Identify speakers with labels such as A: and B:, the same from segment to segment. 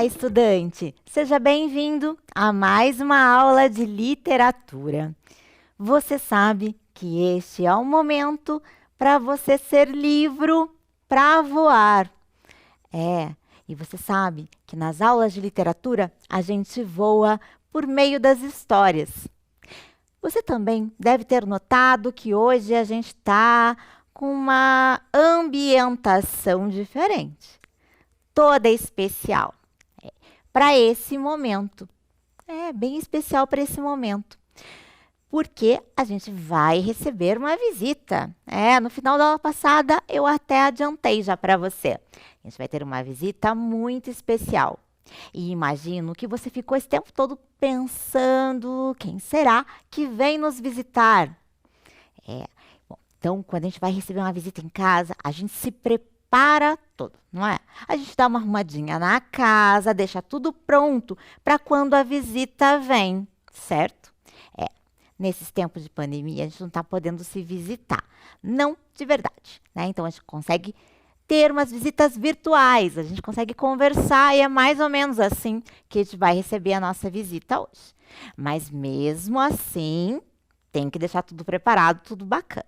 A: estudante! Seja bem-vindo a mais uma aula de literatura. Você sabe que este é o momento para você ser livro para voar. E você sabe que nas aulas de literatura a gente voa por meio das histórias. Você também deve ter notado que hoje a gente está com uma ambientação diferente, toda especial. Para esse momento. É bem especial para esse momento. Porque a gente vai receber uma visita. No final da aula passada eu até adiantei já para você. A gente vai ter uma visita muito especial. E imagino que você ficou esse tempo todo pensando quem será que vem nos visitar. Então, quando a gente vai receber uma visita em casa, a gente se prepara todo, não é? A gente dá uma arrumadinha na casa, deixa tudo pronto para quando a visita vem, certo? Nesses tempos de pandemia, a gente não está podendo se visitar. Não de verdade, né? Então, a gente consegue ter umas visitas virtuais, a gente consegue conversar e é mais ou menos assim que a gente vai receber a nossa visita hoje. Mas mesmo assim, tem que deixar tudo preparado, tudo bacana.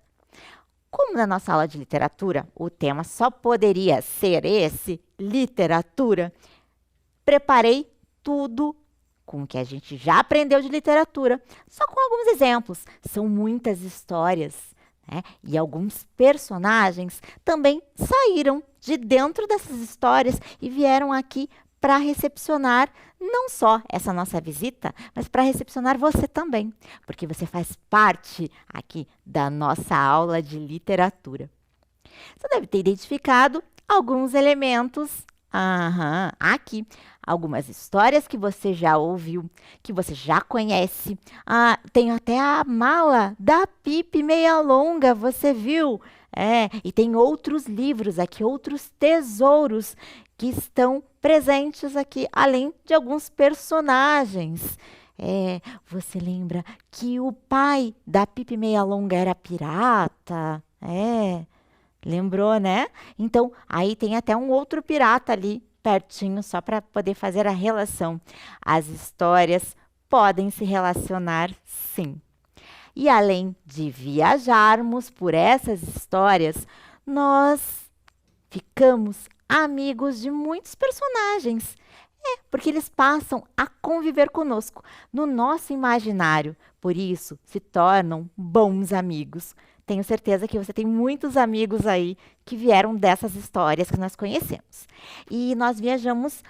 A: Como na nossa aula de literatura, o tema só poderia ser esse, literatura, preparei tudo com o que a gente já aprendeu de literatura, só com alguns exemplos. São muitas histórias, né? E alguns personagens também saíram de dentro dessas histórias e vieram aqui para recepcionar não só essa nossa visita, mas para recepcionar você também, porque você faz parte aqui da nossa aula de literatura. Você deve ter identificado alguns elementos aqui, algumas histórias que você já ouviu, que você já conhece. Tem até a mala da Pipe Meia Longa, você viu? E tem outros livros aqui, outros tesouros que estão presentes aqui, além de alguns personagens. Você lembra que o pai da Pipe Meia Longa era pirata? Lembrou, né? Então, aí tem até um outro pirata ali pertinho, só para poder fazer a relação. As histórias podem se relacionar, sim. E além de viajarmos por essas histórias, nós ficamos amigos de muitos personagens. Porque eles passam a conviver conosco no nosso imaginário. Por isso, se tornam bons amigos. Tenho certeza que você tem muitos amigos aí que vieram dessas histórias que nós conhecemos. E nós viajamos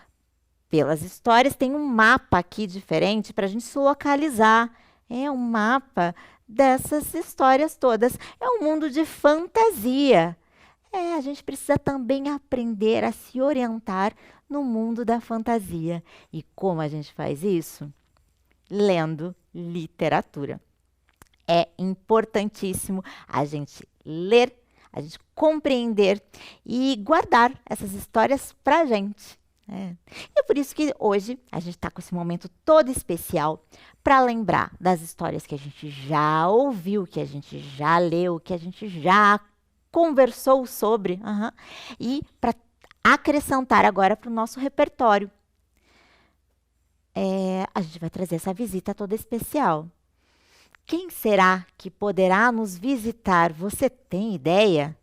A: pelas histórias. Tem um mapa aqui diferente para a gente se localizar. É um mapa dessas histórias todas. É um mundo de fantasia. A gente precisa também aprender a se orientar no mundo da fantasia. E como a gente faz isso? Lendo literatura. É importantíssimo a gente ler, a gente compreender e guardar essas histórias para a gente. E é por isso que hoje a gente está com esse momento todo especial para lembrar das histórias que a gente já ouviu, que a gente já leu, que a gente já conversou sobre, e para acrescentar agora para o nosso repertório. A gente vai trazer essa visita toda especial. Quem será que poderá nos visitar? Você tem ideia?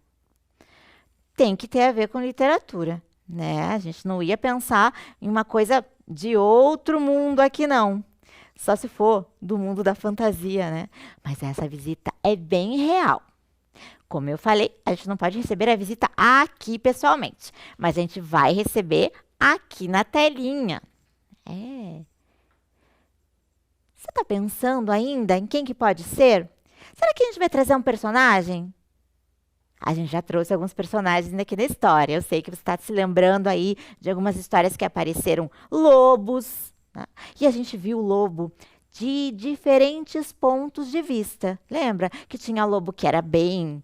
A: Tem que ter a ver com literatura, né? A gente não ia pensar em uma coisa de outro mundo aqui, não. Só se for do mundo da fantasia, né? Mas essa visita é bem real. Como eu falei, a gente não pode receber a visita aqui pessoalmente, mas a gente vai receber aqui na telinha. Você está pensando ainda em quem que pode ser? Será que a gente vai trazer um personagem? A gente já trouxe alguns personagens aqui na história. Eu sei que você está se lembrando aí de algumas histórias que apareceram lobos, né? E a gente viu o lobo de diferentes pontos de vista. Lembra que tinha lobo que era bem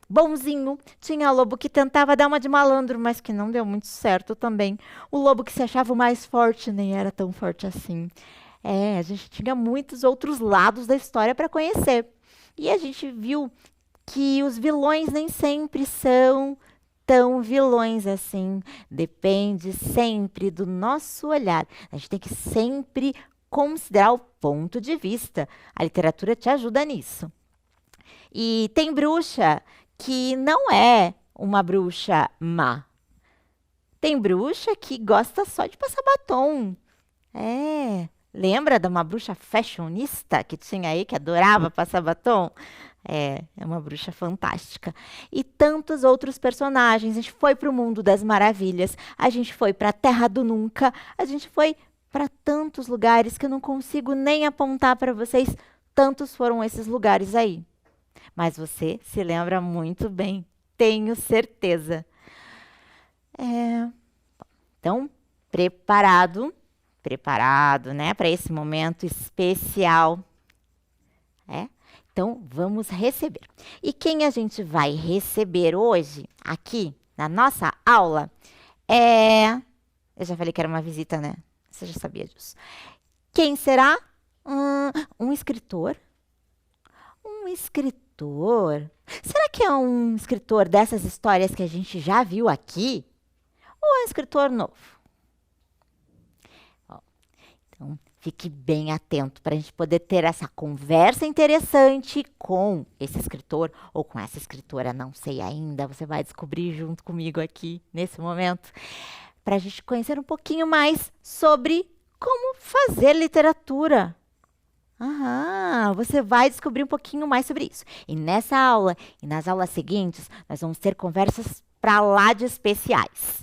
A: bonzinho, tinha lobo que tentava dar uma de malandro, mas que não deu muito certo também. O lobo que se achava o mais forte nem era tão forte assim. A gente tinha muitos outros lados da história para conhecer. E a gente viu que os vilões nem sempre são tão vilões assim. Depende sempre do nosso olhar. A gente tem que sempre considerar o ponto de vista. A literatura te ajuda nisso. E tem bruxa que não é uma bruxa má. Tem bruxa que gosta só de passar batom. Lembra de uma bruxa fashionista que tinha aí, que adorava passar batom? É uma bruxa fantástica. E tantos outros personagens. A gente foi para o mundo das maravilhas, a gente foi para a Terra do Nunca, a gente foi para tantos lugares que eu não consigo nem apontar para vocês. Tantos foram esses lugares aí. Mas você se lembra muito bem, tenho certeza. Então, preparado, né, para esse momento especial. Então, vamos receber. E quem a gente vai receber hoje, aqui, na nossa aula, eu já falei que era uma visita, né? Você já sabia disso. Quem será? Um escritor? Um escritor? Será que é um escritor dessas histórias que a gente já viu aqui? Ou é um escritor novo? Então, fique bem atento para a gente poder ter essa conversa interessante com esse escritor ou com essa escritora, não sei ainda, você vai descobrir junto comigo aqui nesse momento, para a gente conhecer um pouquinho mais sobre como fazer literatura. Você vai descobrir um pouquinho mais sobre isso. E nessa aula e nas aulas seguintes, nós vamos ter conversas para lá de especiais.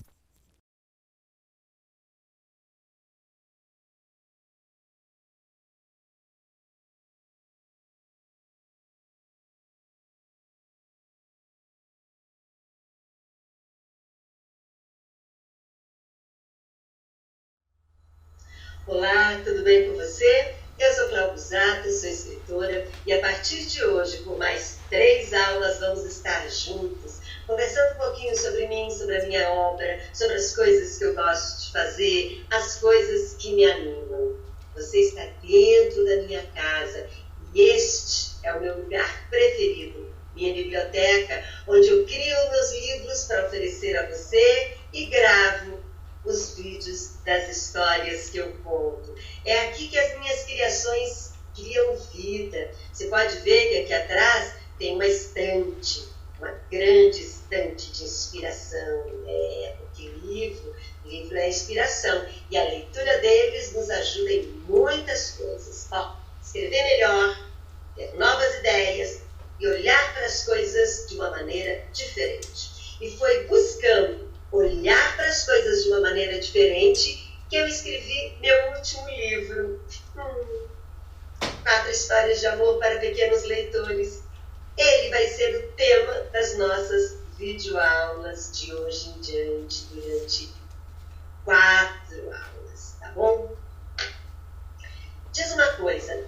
B: Olá, tudo bem com você? Eu sou Cláudia Busato, sou escritora e a partir de hoje, por mais 3 aulas, vamos estar juntos, conversando um pouquinho sobre mim, sobre a minha obra, sobre as coisas que eu gosto de fazer, as coisas que me animam. Você está dentro da minha casa e este é o meu lugar preferido, minha biblioteca, onde eu crio meus livros para oferecer a você e gravo os vídeos das histórias que eu conto. É aqui que as minhas criações criam vida. Você pode ver que aqui atrás tem uma estante, uma grande estante de inspiração. Porque livro é inspiração. E a leitura deles nos ajuda em muitas coisas. Escrever melhor, ter novas ideias e olhar para as coisas de uma maneira diferente. E foi buscando olhar para as coisas de uma maneira diferente que eu escrevi meu último livro. 4 histórias de amor para pequenos leitores. Ele vai ser o tema das nossas videoaulas de hoje em diante, durante 4 aulas, tá bom? Diz uma coisa,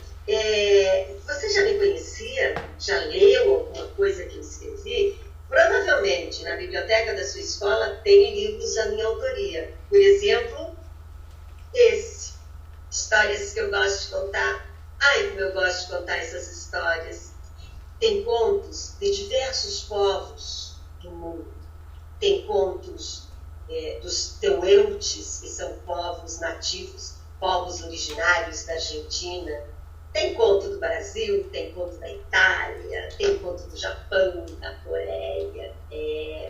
B: você já me conhecia? Já leu alguma coisa que eu escrevi? Provavelmente, na biblioteca da sua escola tem livros da minha autoria. Por exemplo, esse. Histórias que eu gosto de contar. Ai, como eu gosto de contar essas histórias. Tem contos de diversos povos do mundo. Tem contos dos Tehuelches, que são povos nativos, povos originários da Argentina. Tem conto do Brasil, tem conto da Itália, tem conto do Japão, da Coreia. E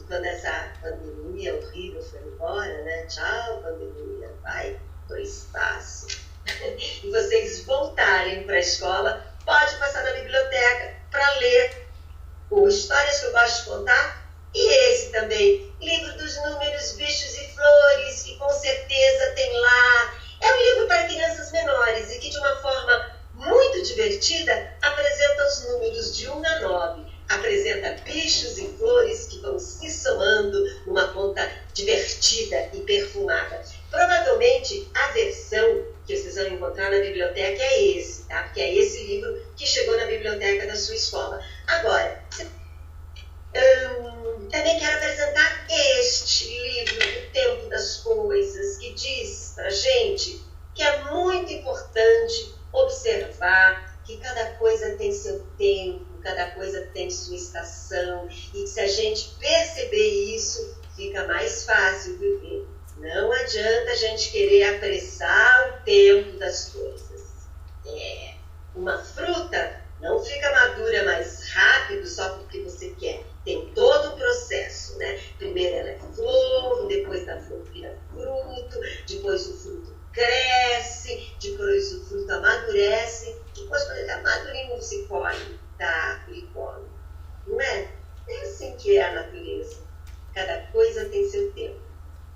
B: quando essa pandemia horrível foi embora, né? Tchau, pandemia, vai pro espaço. E vocês voltarem para a escola, pode passar na biblioteca para ler histórias que eu gosto de contar. E esse também, livro dos números, bichos e flores, que com certeza tem lá. É um livro para crianças menores e que, de uma forma muito divertida, apresenta os números de 1 a 9. Apresenta bichos e flores que vão se somando numa conta divertida e perfumada. Provavelmente, a versão que vocês vão encontrar na biblioteca é esse, tá? Porque é esse livro que chegou na biblioteca da sua escola. Agora, também quero apresentar este livro, O Tempo das Coisas, que diz pra gente que é muito importante observar que cada coisa tem seu tempo, cada coisa tem sua estação, e se a gente perceber isso, fica mais fácil viver. Não adianta a gente querer apressar o tempo das coisas. Uma fruta não fica madura mais rápido só porque você quer. Tem todo o processo, né? Primeiro ela é flor, depois da flor vira fruto, depois o fruto cresce, depois o fruto amadurece, depois quando ele é madurinho se colhe da árvore e come. Não é? É assim que é a natureza. Cada coisa tem seu tempo.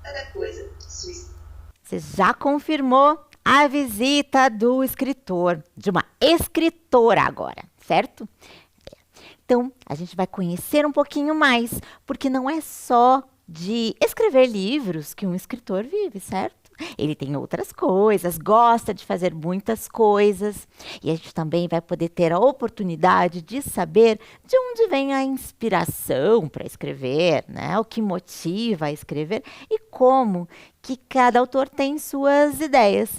B: Cada coisa sua história.
A: Você já confirmou a visita do escritor, de uma escritora agora, certo? Então, a gente vai conhecer um pouquinho mais, porque não é só de escrever livros que um escritor vive, certo? Ele tem outras coisas, gosta de fazer muitas coisas, e a gente também vai poder ter a oportunidade de saber de onde vem a inspiração para escrever, né? O que motiva a escrever e como que cada autor tem suas ideias.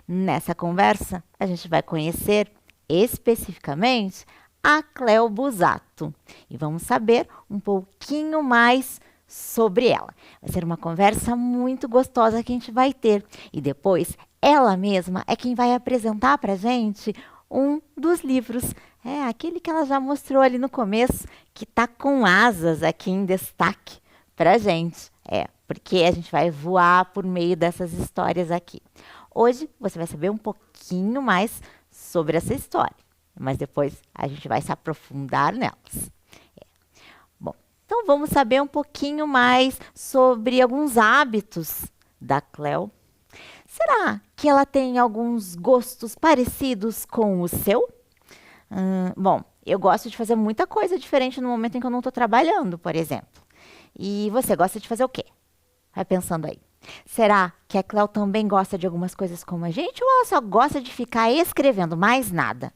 A: Nessa conversa, a gente vai conhecer especificamente a Cléo Busato e vamos saber um pouquinho mais sobre ela. Vai ser uma conversa muito gostosa que a gente vai ter. E depois, ela mesma é quem vai apresentar para a gente um dos livros. Aquele que ela já mostrou ali no começo, que está com asas aqui em destaque para a gente. Porque a gente vai voar por meio dessas histórias aqui. Hoje, você vai saber um pouquinho mais sobre essa história. Mas depois, a gente vai se aprofundar nelas. Então, vamos saber um pouquinho mais sobre alguns hábitos da Cléo. Será que ela tem alguns gostos parecidos com o seu? Bom, eu gosto de fazer muita coisa diferente no momento em que eu não estou trabalhando, por exemplo. E você gosta de fazer o quê? Vai pensando aí. Será que a Cléo também gosta de algumas coisas como a gente ou ela só gosta de ficar escrevendo, mais nada?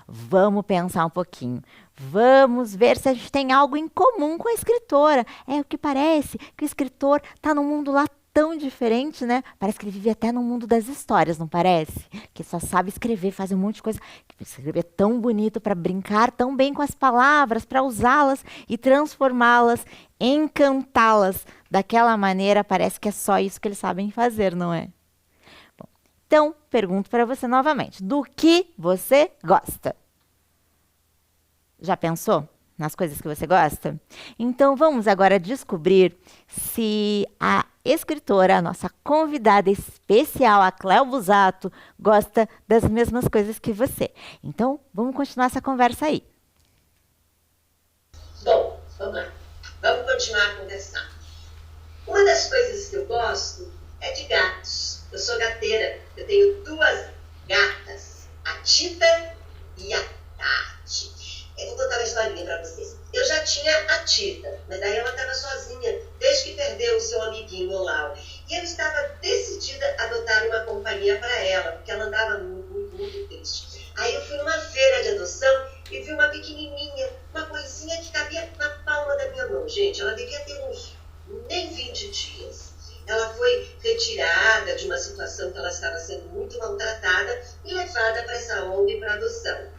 A: Vamos pensar um pouquinho. Vamos ver se a gente tem algo em comum com a escritora. O que parece que o escritor está num mundo lá tão diferente, né? Parece que ele vive até no mundo das histórias, não parece? Que só sabe escrever, faz um monte de coisa. Escrever tão bonito para brincar tão bem com as palavras, para usá-las e transformá-las, encantá-las. Daquela maneira, parece que é só isso que eles sabem fazer, não é? Então, pergunto para você novamente, do que você gosta? Já pensou nas coisas que você gosta? Então, vamos agora descobrir se a escritora, a nossa convidada especial, a Cléo Busato, gosta das mesmas coisas que você. Então, vamos continuar essa conversa aí.
B: Bom, vamos lá. Vamos continuar a conversar. Uma das coisas que eu gosto é de gatos. Eu sou gateira, eu tenho 2 gatas, a Tita e a Tati. Eu vou contar uma historinha para vocês. Eu já tinha a Tita, mas daí ela estava sozinha, desde que perdeu o seu amiguinho Olau. E eu estava decidida a adotar uma companhia para ela, porque ela andava muito triste. Aí eu fui numa feira de adoção e vi uma pequenininha, uma coisinha que cabia na palma da minha mão. Gente, ela devia ter uns nem 20 dias. Ela foi retirada de uma situação que ela estava sendo muito maltratada e levada para essa ONG para adoção.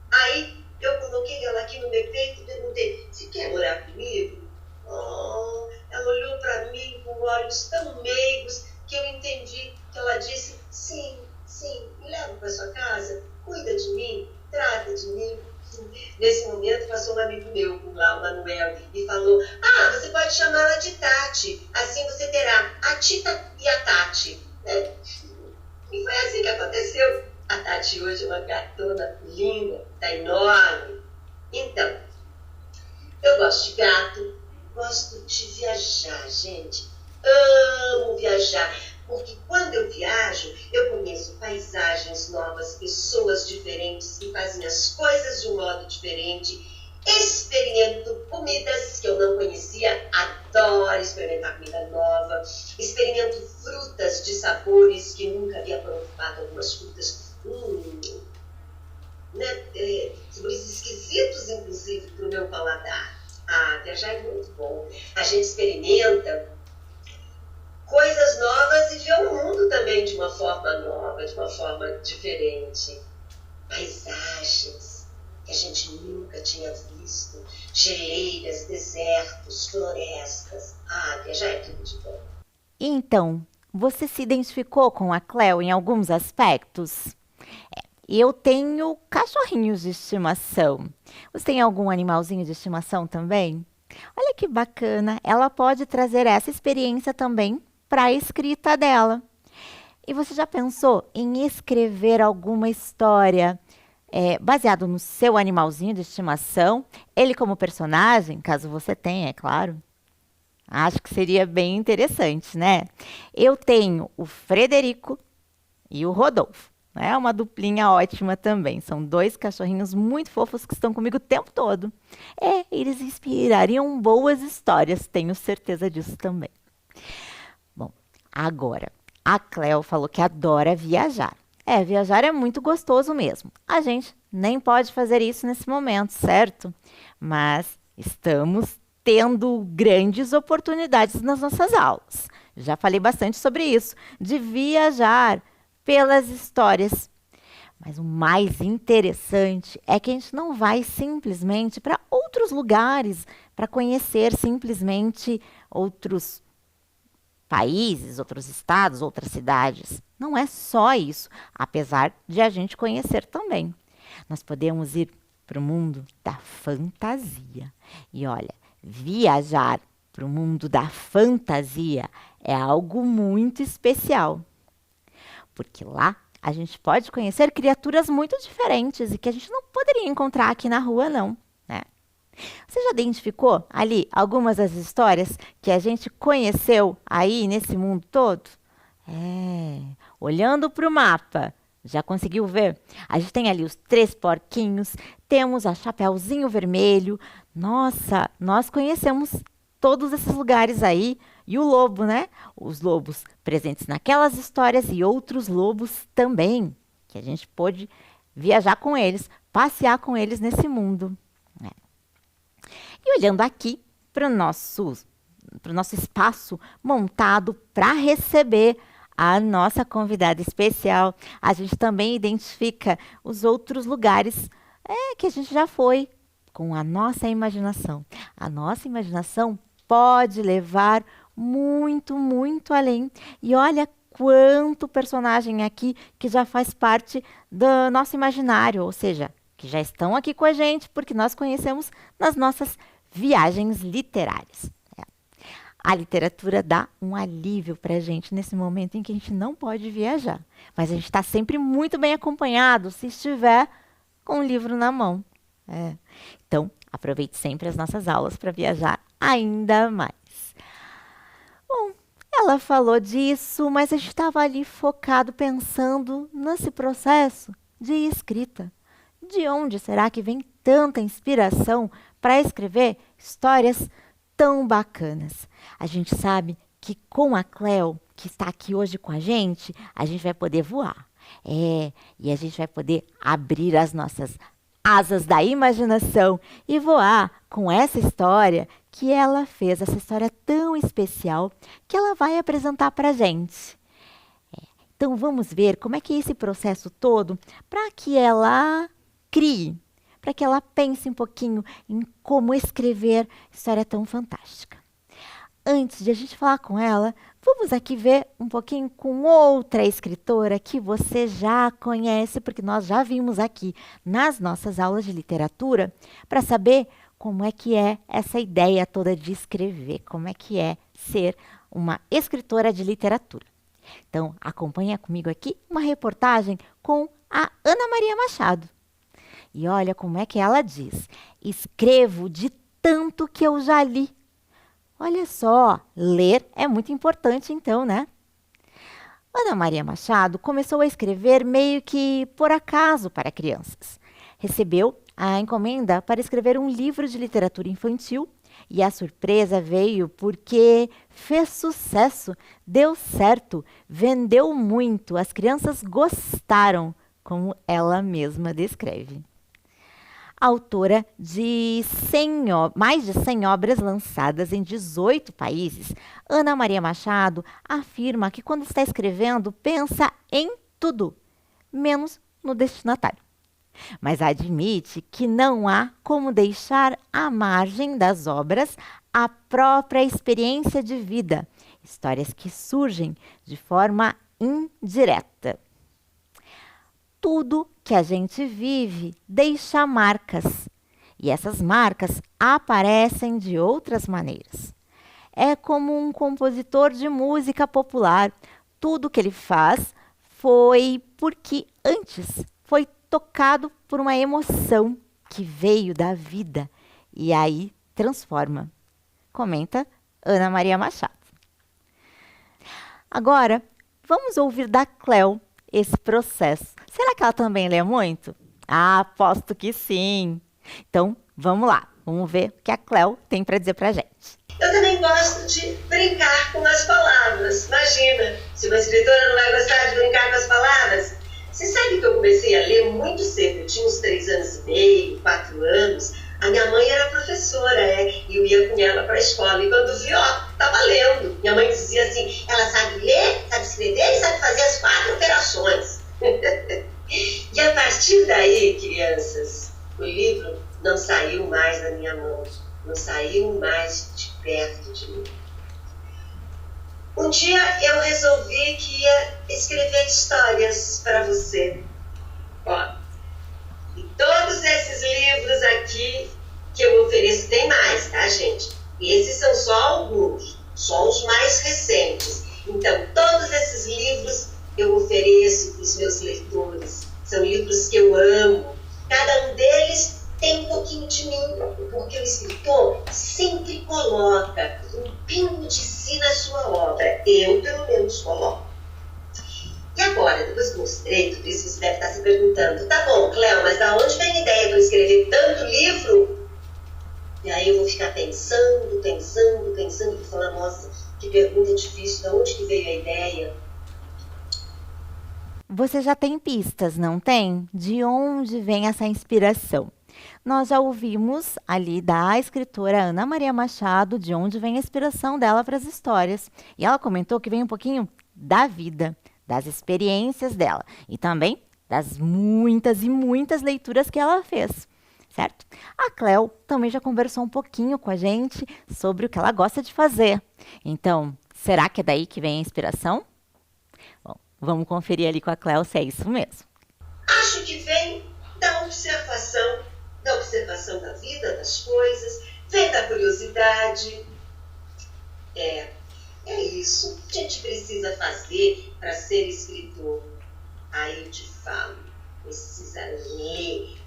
B: Aí eu coloquei ela aqui no meu peito e perguntei, você quer morar comigo? Oh, ela olhou para mim com olhos tão meigos que eu entendi que ela disse, sim, me leva para sua casa, cuida de mim, trata de mim. Nesse momento passou um amigo meu, o Manuel, e falou, você pode chamá-la de Tati, assim você terá a Tita e a Tati. E foi assim que aconteceu. A Tati hoje é uma gatona linda, tá enorme. Então, eu gosto de gato, gosto de viajar, gente. Amo viajar, porque quando eu viajo, eu conheço paisagens novas, pessoas diferentes que fazem as coisas de um modo diferente. Experimento comidas que eu não conhecia, adoro experimentar comida nova. Experimento frutas de sabores que nunca havia provado, algumas frutas sabores esquisitos, inclusive, para o meu paladar. Viajar é muito bom. A gente experimenta coisas novas e vê o mundo também de uma forma nova, de uma forma diferente. Paisagens. que a gente nunca tinha visto. Geleiras, desertos, florestas. Viajar é tudo de bom.
A: Então, você se identificou com a Cleo em alguns aspectos? Eu tenho cachorrinhos de estimação. Você tem algum animalzinho de estimação também? Olha que bacana, ela pode trazer essa experiência também para a escrita dela. E você já pensou em escrever alguma história baseado no seu animalzinho de estimação? Ele como personagem, caso você tenha, é claro. Acho que seria bem interessante, né? Eu tenho o Frederico e o Rodolfo. É uma duplinha ótima também. São dois cachorrinhos muito fofos que estão comigo o tempo todo. Eles inspirariam boas histórias, tenho certeza disso também. Bom, agora, a Cleo falou que adora viajar. Viajar é muito gostoso mesmo. A gente nem pode fazer isso nesse momento, certo? Mas estamos tendo grandes oportunidades nas nossas aulas. Já falei bastante sobre isso, de viajar pelas histórias. Mas o mais interessante é que a gente não vai simplesmente para outros lugares, para conhecer simplesmente outros países, outros estados, outras cidades. Não é só isso, apesar de a gente conhecer também. Nós podemos ir para o mundo da fantasia. E olha, viajar para o mundo da fantasia é algo muito especial. Porque lá a gente pode conhecer criaturas muito diferentes e que a gente não poderia encontrar aqui na rua, não, né? Você já identificou ali algumas das histórias que a gente conheceu aí nesse mundo todo? Olhando para o mapa, já conseguiu ver? A gente tem ali os 3 porquinhos, temos a Chapeuzinho Vermelho. Nossa, nós conhecemos todos esses lugares aí. E o lobo, né? Os lobos presentes naquelas histórias e outros lobos também, que a gente pôde viajar com eles, passear com eles nesse mundo. E olhando aqui para o nosso espaço montado para receber a nossa convidada especial, a gente também identifica os outros lugares que a gente já foi com a nossa imaginação. A nossa imaginação pode levar muito, muito além. E olha quanto personagem aqui que já faz parte do nosso imaginário, ou seja, que já estão aqui com a gente porque nós conhecemos nas nossas viagens literárias. A literatura dá um alívio para a gente nesse momento em que a gente não pode viajar. Mas a gente está sempre muito bem acompanhado se estiver com o livro na mão. Então, aproveite sempre as nossas aulas para viajar ainda mais. Bom, ela falou disso, mas a gente estava ali focado pensando nesse processo de escrita. De onde será que vem tanta inspiração para escrever histórias tão bacanas? A gente sabe que com a Cleo, que está aqui hoje com a gente vai poder voar. E a gente vai poder abrir as nossas asas da imaginação e voar com essa história que ela fez, essa história tão especial que ela vai apresentar para a gente. Então vamos ver como é que é esse processo todo para que ela crie, para que ela pense um pouquinho em como escrever história tão fantástica. Antes de a gente falar com ela, vamos aqui ver um pouquinho com outra escritora que você já conhece, porque nós já vimos aqui nas nossas aulas de literatura, para saber como é que é essa ideia toda de escrever, como é que é ser uma escritora de literatura. Então, acompanha comigo aqui uma reportagem com a Ana Maria Machado. E olha como é que ela diz: escrevo de tanto que eu já li. Olha só, ler é muito importante então, né? Ana Maria Machado começou a escrever meio que por acaso para crianças. Recebeu a encomenda para escrever um livro de literatura infantil e a surpresa veio porque fez sucesso, deu certo, vendeu muito, as crianças gostaram, como ela mesma descreve. Autora de mais de 100 obras lançadas em 18 países, Ana Maria Machado afirma que quando está escrevendo, pensa em tudo, menos no destinatário. mas admite que não há como deixar à margem das obras a própria experiência de vida, histórias que surgem de forma indireta. Tudo que a gente vive deixa marcas, e essas marcas aparecem de outras maneiras. É como um compositor de música popular. Tudo que ele faz foi porque antes foi tocado por uma emoção que veio da vida e aí transforma. Comenta Ana Maria Machado. Agora, vamos ouvir da Cléo esse processo. Será que ela também lê muito? Ah, aposto que sim. Então, vamos lá. Vamos ver o que a Cléo tem para dizer para a gente.
B: Eu também gosto de brincar com as palavras. Imagina, se uma escritora não vai gostar de brincar com as palavras. Você sabe que eu comecei a ler muito cedo. Eu tinha uns 3 anos e meio, 4 anos. A minha mãe era professora, e eu ia com ela para a escola. E quando vi, estava lendo. Minha mãe dizia assim, ela sabe ler, sabe escrever e sabe fazer as 4 operações. E a partir daí, crianças, o livro não saiu mais da minha mão. Não saiu mais de perto de mim. Um dia eu resolvi que ia escrever histórias para você. E todos esses livros aqui que eu ofereço, tem mais, tá, gente? Esses são só alguns, só os mais recentes. Então, todos esses livros eu ofereço para os meus leitores. São livros que eu amo. Cada um deles tem um pouquinho de mim, porque o escritor sempre coloca um pingo de si na sua obra. Eu, pelo menos, coloco. E agora, depois que mostrei tudo isso, você deve estar se perguntando, tá bom, Cléo, mas da onde vem a ideia para eu escrever tanto livro? E aí eu vou ficar pensando, e vou falar, nossa, que pergunta difícil, da onde que veio a ideia?
A: Você já tem pistas, não tem? De onde vem essa inspiração? Nós já ouvimos ali da escritora Ana Maria Machado de onde vem a inspiração dela para as histórias. E ela comentou que vem um pouquinho da vida, das experiências dela e também das muitas e muitas leituras que ela fez, certo? A Cléo também já conversou um pouquinho com a gente sobre o que ela gosta de fazer. Então, será que é daí que vem a inspiração? Bom, vamos conferir ali com a Cléo se é isso mesmo.
B: Acho que vem da observação da vida, das coisas, vem da curiosidade. É isso. A gente precisa fazer para ser escritor. Aí eu te falo, precisa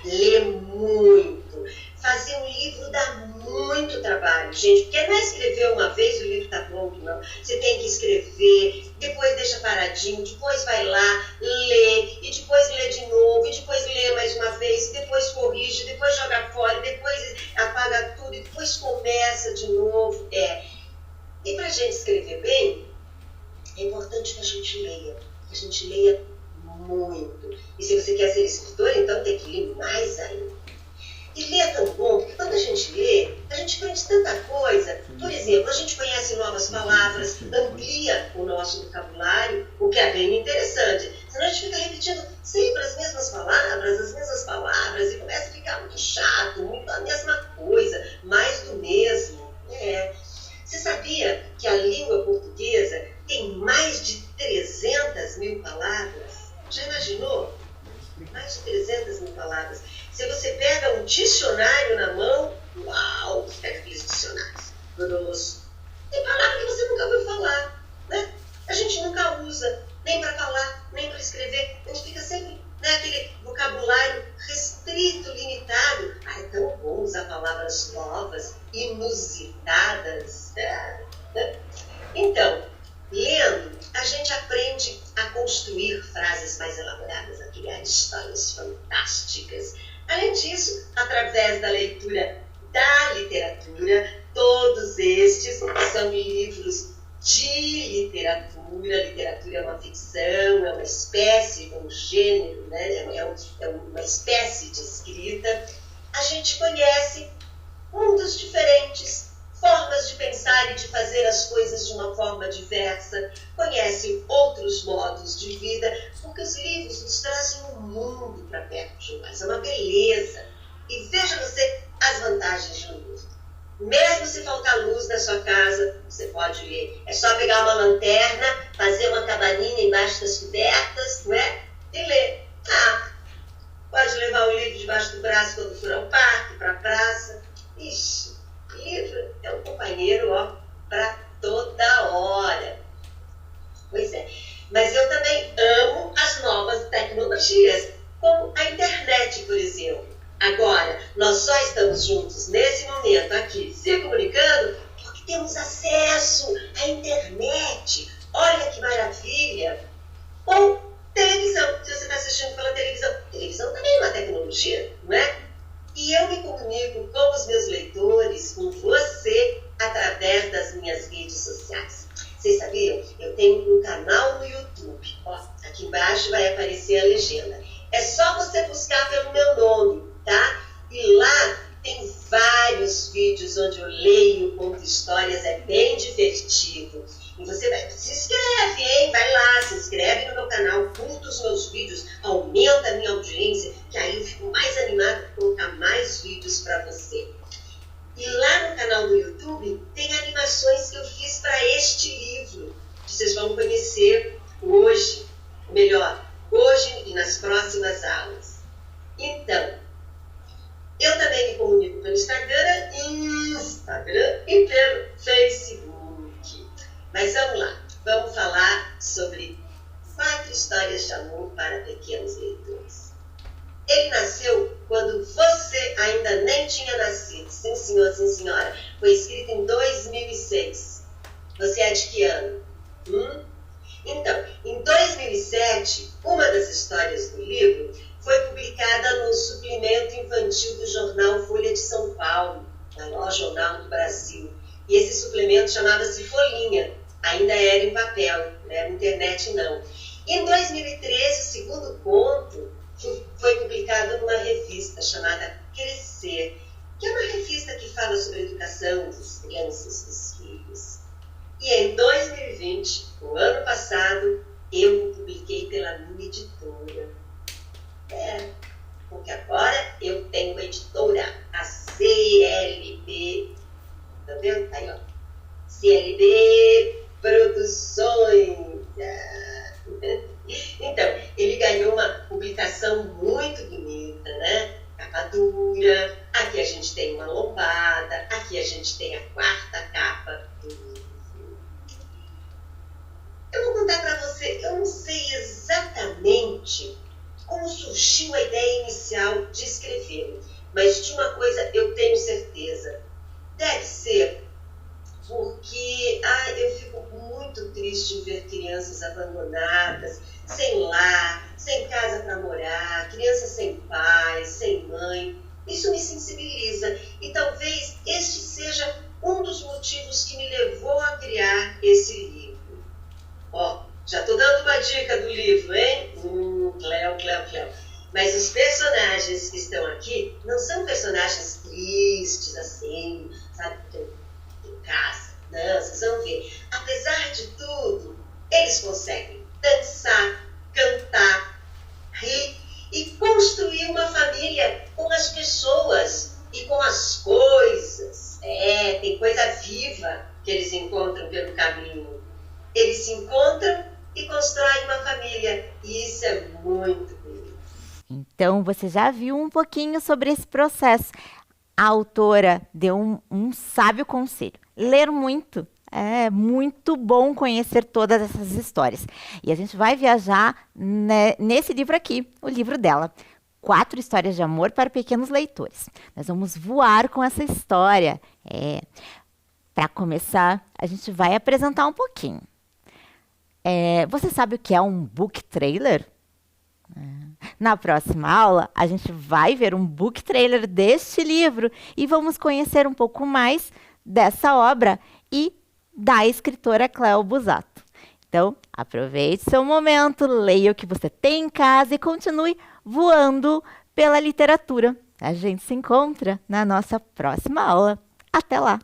B: ler muito. Fazer um livro dá muito trabalho, gente, porque não é escrever uma vez e o livro está pronto, não. Você tem que escrever, depois deixa paradinho, depois vai lá, lê, e depois lê de novo, e depois lê mais uma vez, e depois corrige, depois joga fora, depois apaga tudo, e depois começa de novo. E para a gente escrever bem, é importante que a gente leia muito. E se você quer ser escritor, então tem que ler mais ainda. E ler é tão bom, porque quando a gente lê, a gente aprende tanta coisa. Por exemplo, a gente conhece novas palavras, amplia o nosso vocabulário, o que é bem interessante. Senão a gente fica repetindo sempre as mesmas palavras, e começa a ficar muito chato, muito a mesma coisa, mais do mesmo. Você sabia que a língua portuguesa tem mais de 300 mil palavras? Já imaginou? Mais de 300 mil palavras. Se você pega um dicionário na mão, uau, você pega aqueles dicionários grosso. Tem palavra que você nunca ouviu falar, né? A gente nunca usa, nem para falar, nem para escrever. A gente fica sempre naquele vocabulário restrito, limitado. É tão bom usar palavras novas, inusitadas. Então, lendo, a gente aprende a construir frases mais elaboradas, a criar histórias fantásticas. Além disso, através da leitura da literatura, todos estes são livros de literatura. Literatura é uma ficção, é uma espécie, um gênero, né? É uma espécie de escrita. A gente conhece mundos diferentes, formas de pensar e de fazer as coisas de uma forma diversa, conhece outros modos de vida, porque os livros nos trazem um mundo para perto de nós, é uma beleza. E veja você as vantagens de um livro. Mesmo se faltar luz na sua casa, você pode ler. É só pegar uma lanterna, fazer uma cabaninha embaixo das cobertas, não é? E ler. Pode levar o livro debaixo do braço quando for ao parque, para a praça. Ixi, livro é um companheiro, para toda hora. Pois é. Mas eu também amo as novas tecnologias, como a internet, por exemplo. Agora, nós só estamos juntos nesse momento aqui, se comunicando, porque temos acesso à internet. Olha que maravilha! Ou televisão, se você está assistindo pela televisão. Televisão também é uma tecnologia, não é? E eu me comunico com os meus leitores, com você, através das minhas redes sociais. Vocês sabiam? Eu tenho um canal no YouTube. Aqui embaixo vai aparecer a legenda. É só você buscar pelo meu nome, tá? E lá tem vários vídeos onde eu leio, conto histórias, é bem divertido. E você se inscreve, hein? Vai lá, se inscreve no meu canal, curta os meus vídeos, aumenta a minha audiência, que aí eu fico mais animada para colocar mais vídeos para você. E lá no canal do YouTube tem animações que eu fiz para este livro, que vocês vão conhecer hoje, ou melhor, hoje e nas próximas aulas. Então, eu também me comunico pelo Instagram e pelo Facebook. Mas vamos lá, vamos falar sobre 4 histórias de amor para pequenos leitores. Ele nasceu quando você ainda nem tinha nascido. Sim, senhor, sim, senhora. Foi escrito em 2006. Você é de que ano? Então, em 2007, uma das histórias do livro foi publicada no suplemento infantil do jornal Folha de São Paulo, o maior jornal do Brasil. E esse suplemento chamava-se Folhinha. Ainda era em papel, não era na internet não. E em 2013, o segundo conto foi publicado numa revista chamada Crescer, que é uma revista que fala sobre a educação das crianças, dos filhos. E em 2020, o ano passado, eu o publiquei pela minha editora. Porque agora eu tenho uma editora, a CLB. Tá vendo? Aí, ó. CLB Produções. Então, ele ganhou uma publicação muito bonita, né? Capa dura, aqui a gente tem uma lombada, aqui a gente tem a 4ª capa do livro. Eu vou contar para você, eu não sei exatamente como surgiu a ideia inicial de escrevê-lo, mas de uma coisa eu tenho certeza. Deve ser porque eu fico muito triste em ver crianças abandonadas, sem lar, sem casa para morar, crianças sem pai, sem mãe. Isso me sensibiliza e talvez este seja um dos motivos que me levou a criar esse livro. Já estou dando uma dica do livro, hein? Cleo. Mas os personagens que estão aqui não são personagens tristes, assim, sabe? Em casa. Não, vocês vão ver. Apesar de tudo, eles conseguem dançar, cantar, rir e construir uma família com as pessoas e com as coisas. Tem coisa viva que eles encontram pelo caminho. Eles se encontram e constroem uma família. E isso é muito bonito.
A: Então, você já viu um pouquinho sobre esse processo. A autora deu um sábio conselho. Ler muito. É muito bom conhecer todas essas histórias. E a gente vai viajar nesse livro aqui, o livro dela. 4 histórias de amor para pequenos leitores. Nós vamos voar com essa história. Para começar, a gente vai apresentar um pouquinho. Você sabe o que é um book trailer? Na próxima aula, a gente vai ver um book trailer deste livro e vamos conhecer um pouco mais dessa obra e da escritora Cleo Busato. Então, aproveite seu momento, leia o que você tem em casa e continue voando pela literatura. A gente se encontra na nossa próxima aula. Até lá!